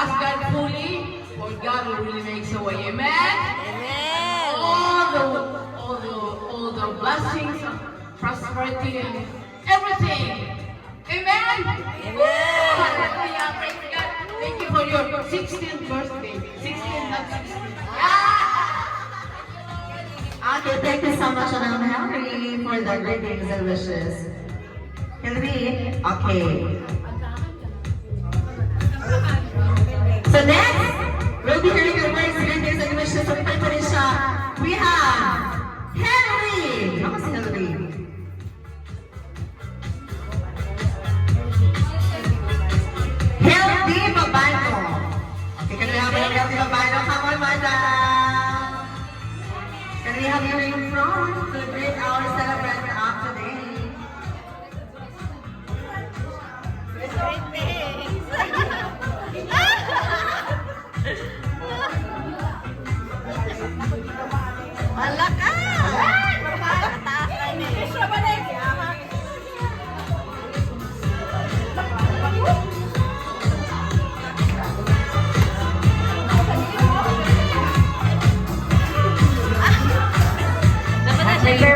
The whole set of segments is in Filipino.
trust God fully, for God will really make a way. Amen? Amen. All the blessings, prosperity, and everything. Amen? Amen. Hallelujah. Praise God. Thank you for your 16th birthday. 16th, not 16th. Okay, thank you so much, Anam Henry, for the greetings and wishes. Henry, okay. So next, we'll be hearing your words, greetings and wishes of Patricia. We have Henry. How was Henry? Healthy Babano. Okay, can we have a Healthy Babano? Come on, madam. Can we have you in front to greet our celebrant of today? Malaka! Mataas kami. Dapat na siya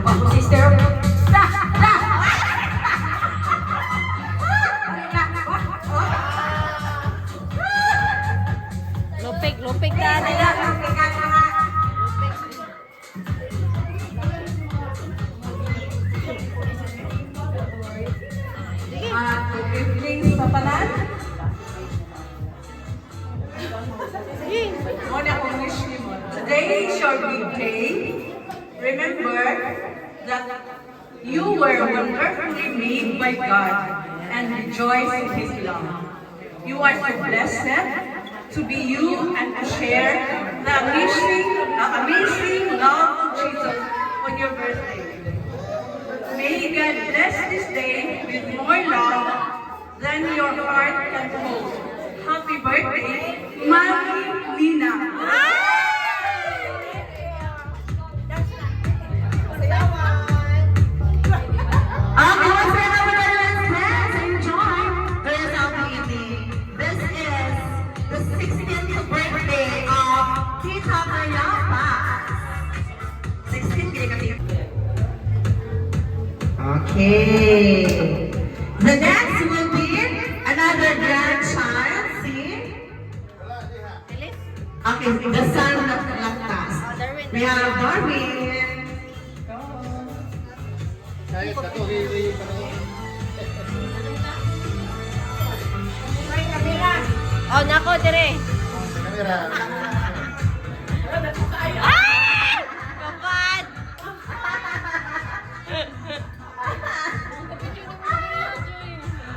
yung Sister. Lupig ka nila. Good evening sa tanan. Muna akong wish ni mo. Today is your big day. Remember that you were wonderfully made by God and rejoice in His love. You are so blessed to be you and to share the amazing love of Jesus on your birthday. May God bless this day with more love than your heart can hold. Happy birthday, Mami Lina. Okay. The next will be another grandchild. See? Okay, the son of Lactas. We have Darwin. Oh, nako, dire. Ah! Kapan!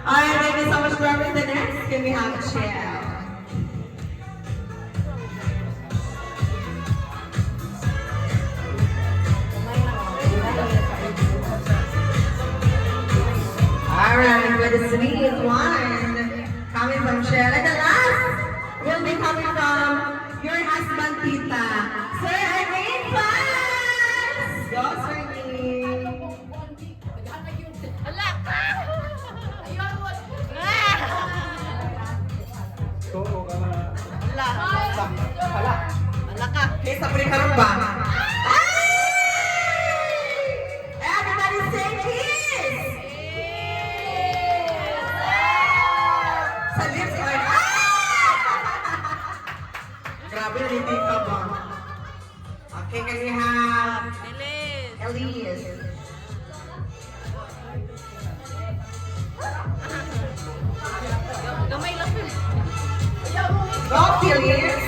Alright, thank you so much, Darwin. The next, can we have Shell? Alright, with the sweet one coming from Shell. And the last will be coming from your husband, Tita. Sir Arlene Paz! Go, Sir Arlene. Ala! Ala ka. Kesa beri karamba. Everybody say cheese. Sa lips ko. Grabe na hindi ka ba? Okay, can we have Elise? Gamay lang. Go, Elise.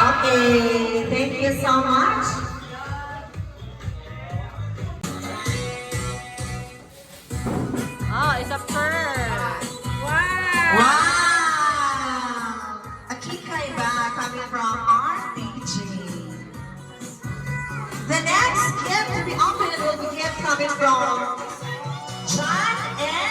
Okay, thank you so much. Oh, it's a pearl. Wow! Wow! A kikaiba coming from RTG. The next gift to be opened will be gift coming from John and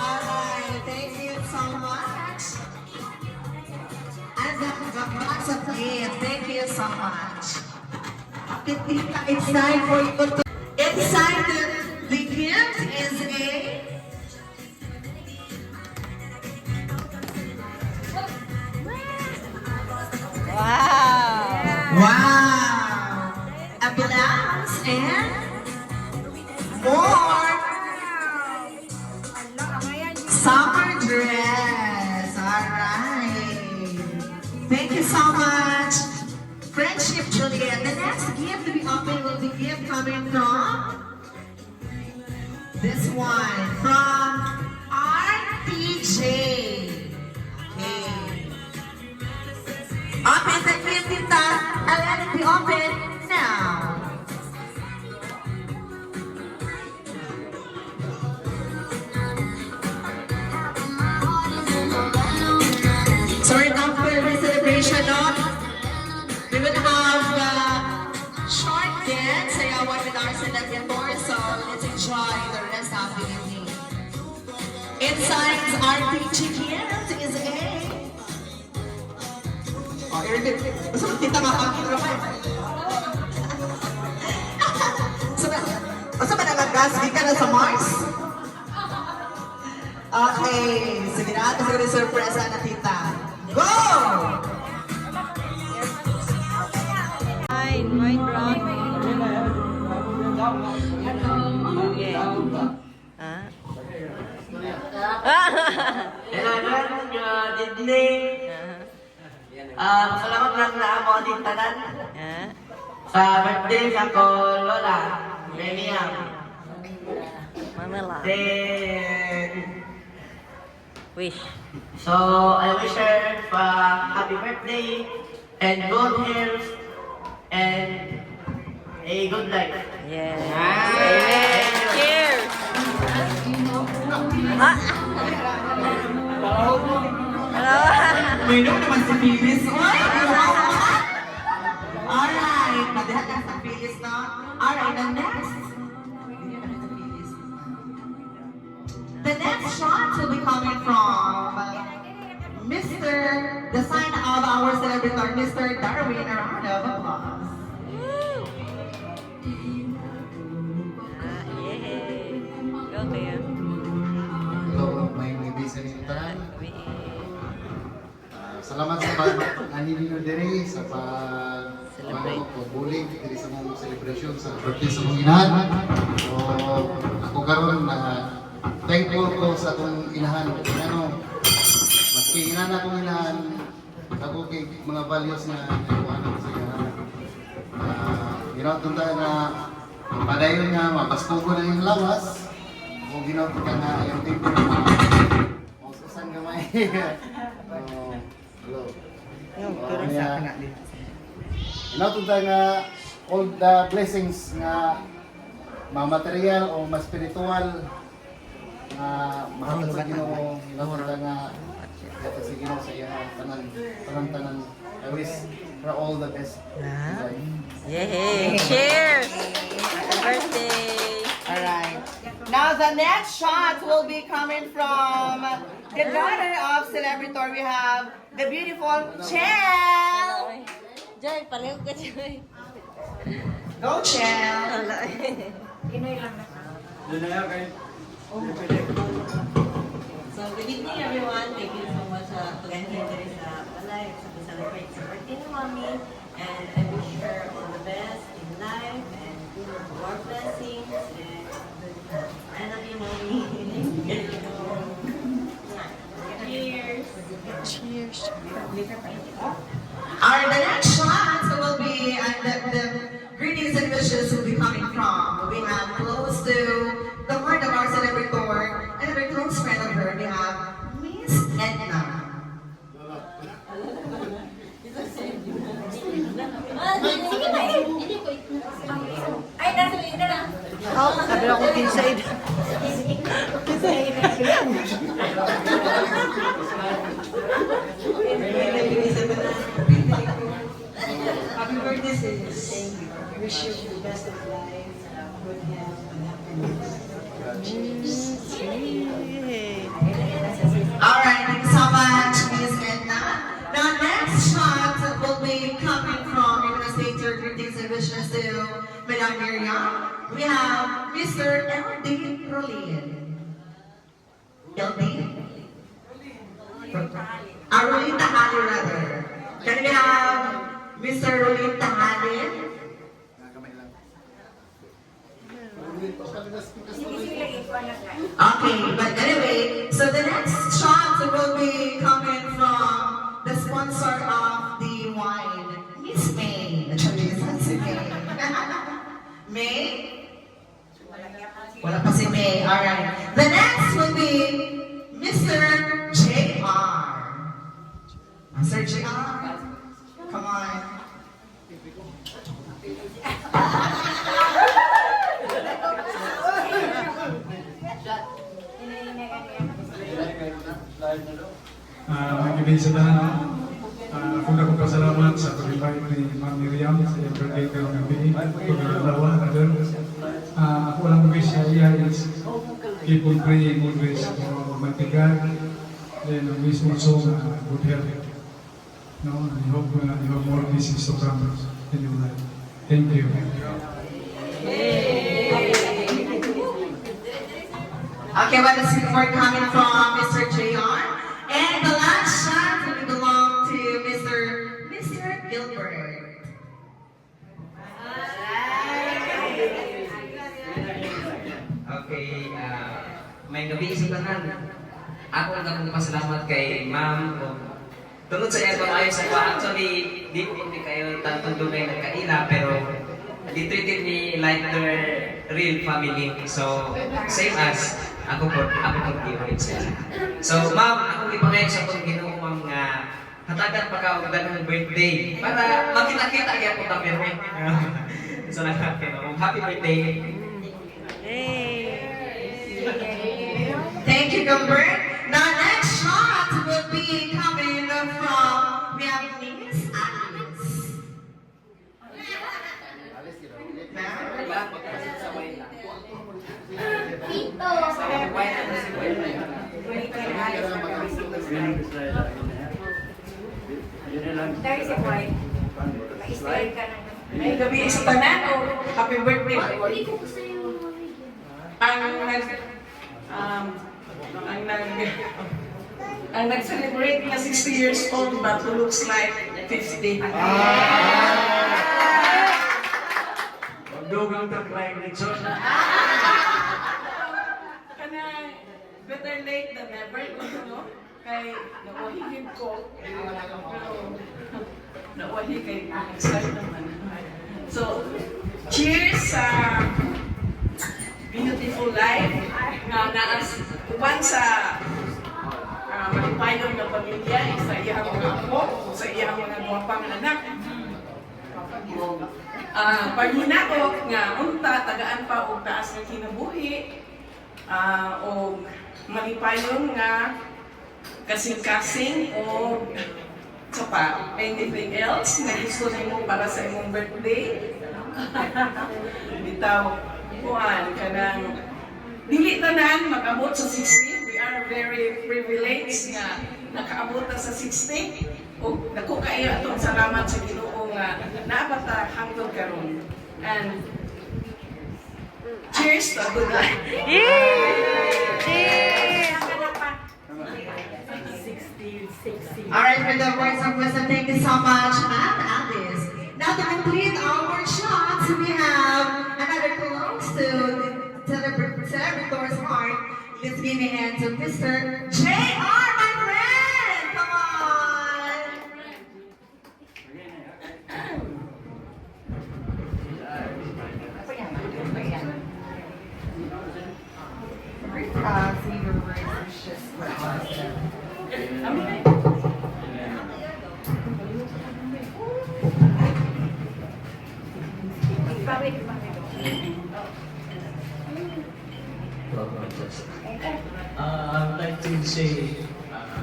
Alright, thank you so much. And the box of gifts, thank you so much. It's time for you to. It's time to. The gift is a. Wow. Wow! A blouse and more summer dress. Alright. Thank you so much. Friendship, Juliet. The next gift to be opened will be gift coming from this one from RPJ. Okay. Open the gift, Tita, and let it be open now. So right after the celebration, no, we will have short dance, sayawan with our celebrator. So let's enjoy the rest of the evening. Inside RPG gift is a. Oh, irritate. Basta magtita nga kami naman. Basta ba nagagas? Di ka na sa Mars? Okay. Sige na. Ito siguro yung surpresa na tita. Go! Mine wrong. Okay. Kailangan Disney. Salamat lang na ako din tanan. Sa birthday sa ko Lola. Memiam. Manila. Then, Wish. so I wish her happy birthday and good health and a good life. Yes. Amen. Cheers. Ah. Hello. Mayroon naman si Phyllis. Oy! Alright. Madihan lang sa Phyllis, no? Alright, the next. The next shot will be coming from Mr. The sign of our celebrator, Mr. Darwin. A round of applause. Yeah. Kuya. Hello, may ibig sa tanan. Salamat sa pag-aninino diri sa pag-bulig diri sa mong celebration sa birthday sa mong inahan. So, ako karon na thankful ko sa akong inahan. Ano, maski inahan akong inahan, ako kay mga values na nakuha ko sa inahan. Ginawa na padayon nga, mapaskugo na yung lawas. O ginawa na yung tipo na maususan gamay. Hello. Ginawa nga all the blessings nga mga material o mga spiritual na mahatag sa Ginoo. Ginawa nga ito si Ginoo sa iya tanan. I wish for all the best. Yay! Cheers! Happy birthday! Alright. Now the next shot will be coming from the daughter of Celebrator. We have the beautiful Chel. Joy, pareho ka, Joy. Go Chel. So, good evening everyone. Thank you so much pag-anhin diri sa Balay sa celebrate sa birthday ni Mommy. And I wish her all the best in life and more blessings and I love you, Mommy. Cheers. Cheers. Our the next shot will be the greetings and wishes will be coming from. We have close to the heart of our celebrator and a very close friend of her. We have Miss Edna. Oh, sabi ako inside. Happy birthday, sis. I wish you the best of life, good health, and happiness. Yay! Alright, thank you so much, Miss Edna. Now, next shot will be coming from, you're going to say your greetings and wishes to Madam Miriam. We have Mr. L.D. Rolin. L.D.? Rolin Tahali, rather. Can we have Mr. Rolin Tahali? Okay, but anyway, so the next shot will be coming from the sponsor of the wine, Miss May. Si May. May? Wala pa si May. Alright. The next will be Mr. J.R. Mr. J.R. Come on. Nagibig sa tanan, kung ako pasalamat sa pag-invite ni Ma'am Miriam sa iyong birthday karong gabi, pag-alawa na doon. Ako lang wish sa iya is keep on praying always for Almighty God. Then wish also good health. No, I hope you have more blessings to come in your life. Thank you. Okay, what is report coming from Mr. J.R.? And the last shot will belong to Mr. Gilbert. Okay, may gabi sa tanan. Ako ang akong pasalamat kay Ma'am. Tungod sa iya ayo sa kwa. Actually, di ko ni kayo tanto dunay nagkaila, pero they treated me like their real family. So, same as ako po ginulit sila. So, Ma'am, ako ipangay sa itong Ginoo, Ma'am, nga hatagan pa ka og daghang birthday para makita-kita gyapon ta pirmi. So, happy birthday. Thank you, Gilbert. Now, next shot will be coming from, we have Miss Alice. May gabi sa tanan o happy birthday. Ang ang nag-celebrate na 60 years old but who looks like 50. Magdugang taklay ni John. Kana, better late than never, no? Kay nawahigid ko. Pero, nawahi kay excited naman. So, cheers sa beautiful life na naas uban sa malipayong na pamilya, sa iyang mga apo, sa iyang mga guwapang anak. Paghinako nga unta tagaan pa og taas nga kinabuhi, o malipayong nga kasing-kasing o sa pa, anything else na gusto nimo para sa imong birthday. Bitaw, kuan kanang dili tanan mag-abot sa 60. We are very privileged nga nakaabot na sa 60. O dako kayo atong salamat sa Ginoo nga naabata hangtod karon. And cheers to a good life. All right, for the words of wisdom, thank you so much, Ma'am Alice. Now to complete our shots, we have another close to the celebrator's heart. Let's give a hand to Mr. J.R., my friend! Come on! I'd like to say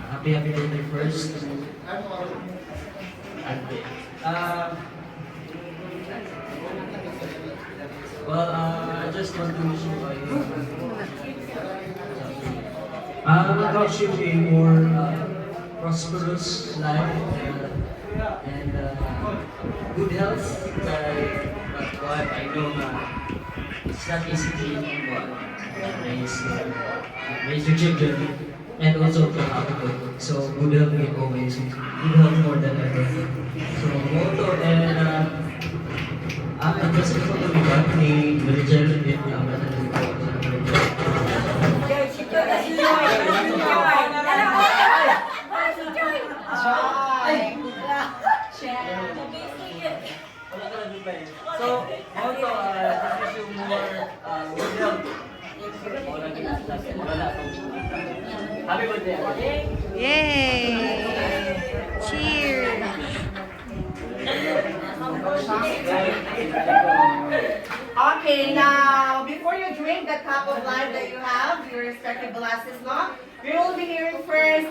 happy birthday first. I just want to wish you a more prosperous life and good health. But I know it's not easy to raise your children and also to have good. So good health will always good health more than ever. So motto and ang just ito to be ni Virgil with So motto just wish you more good health. Happy birthday. Yay! Cheers! Okay, now, before you drink the cup of life that you have, your respective glasses, no? We will be hearing first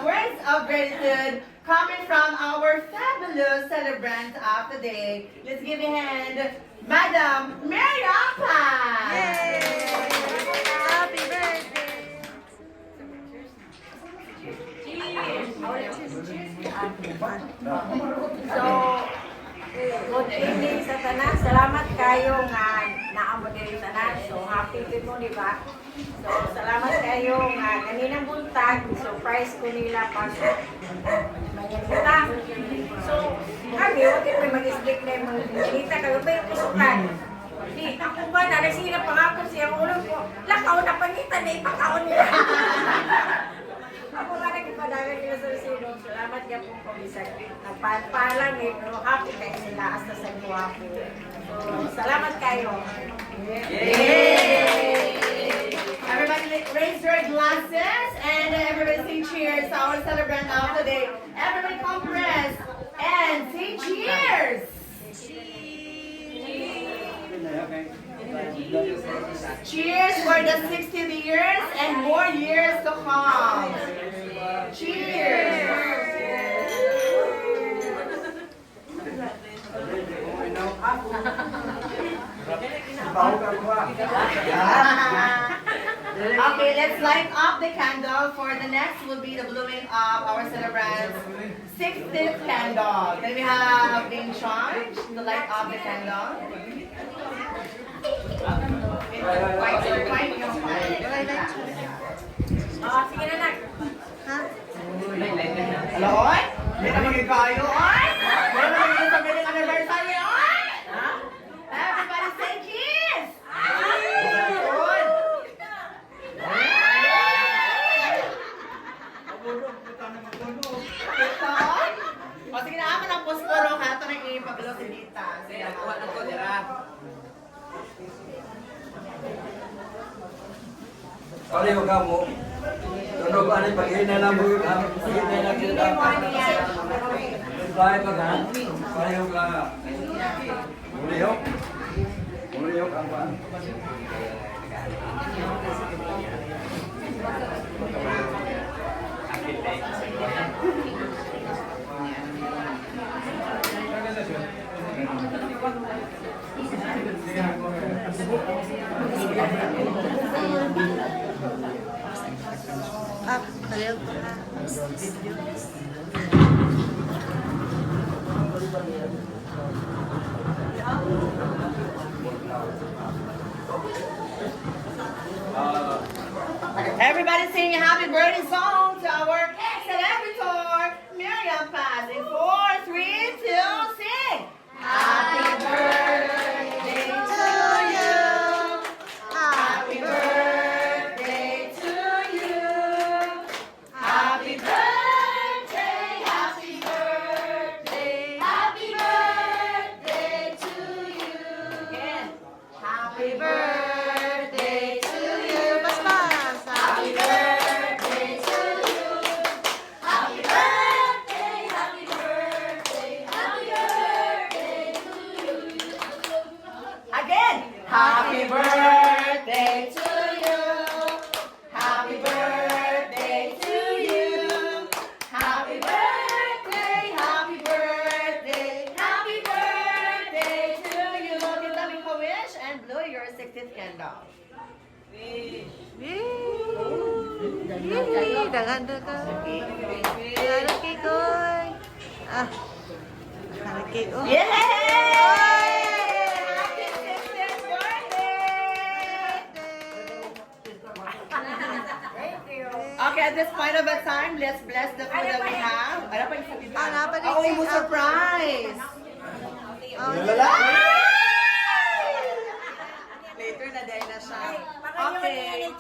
words of gratitude coming from our fabulous celebrant of the day. Let's give a hand, Madam Mary Appa! Yay! Happy birthday! So, good evening sa tanan. Salamat kayo nga naamo diri tanan. So, happy din mo, di ba? So, salamat kayo nga kaninang buntag. Surprise ko nila pag manyanita. So, kami, huwag kayo mag-islik na yung manyanita. Kayo ba yung kusukan? Di, ako ba, nalasira pangako siya ulo ko. Lakaw na pangitan na ipakaon nila. Ako nga nagpadagan nila sa sino. Salamat niya po komisag. Nagpalang eh, pero happy kayo sila hasta sa guwapo. So, salamat kayo. Yay! Everybody raise your glasses and everybody say cheers to our celebrant of the day. Everybody compress and say cheers! Cheers for the 60th years and more years to come. Cheers! Okay, let's light up the candle. For the next will be the blowing of our celebrant's 60th candle. Then we have in charge to light up the candle. Sige na, nak. Ha? Hello, oy? Hindi ka maging kayo, oy? Wala na maging sa bilang anniversary, oy? Ha? Everybody say cheers! Good! Ito? O sige na, ako ng posporo ha. Ito na yung pabilo si Dita. Sige, nakuha na ko, dira. Pareho ka mo. Tunog pa rin pag-ihina lang mo yun. Pag-ihina lang yun. Pareho ka ka. Pareho ka. Mulihok. Mulihok ang pa. Ah, kaliw pa. Everybody sing a happy birthday song to our celebrator, Miriam Paz. In 4, 3, 2, sing. Happy birthday to you. Happy birthday to you. Happy birthday, happy birthday, happy birthday to you. Again. Happy birthday to you. Mas mas. Happy birthday to you. Happy birthday, happy birthday, happy birthday to you. Again. Happy birthday to you. Happy birthday to you. Happy birthday, happy birthday, happy birthday to you. Tita, make a wish and blow your 60th candle. Yay! Yay! Dagan-dagan. Dagan cake, oy. Ah. Dagan cake, oh. Yay! Happy 60th birthday! Okay, at this point of the time, let's bless the food that we have. Ano pa yung sabihin? Ano pa yung Oh, sabihin? mo surprise! Oh, Lala! Later na dahil na siya. Okay.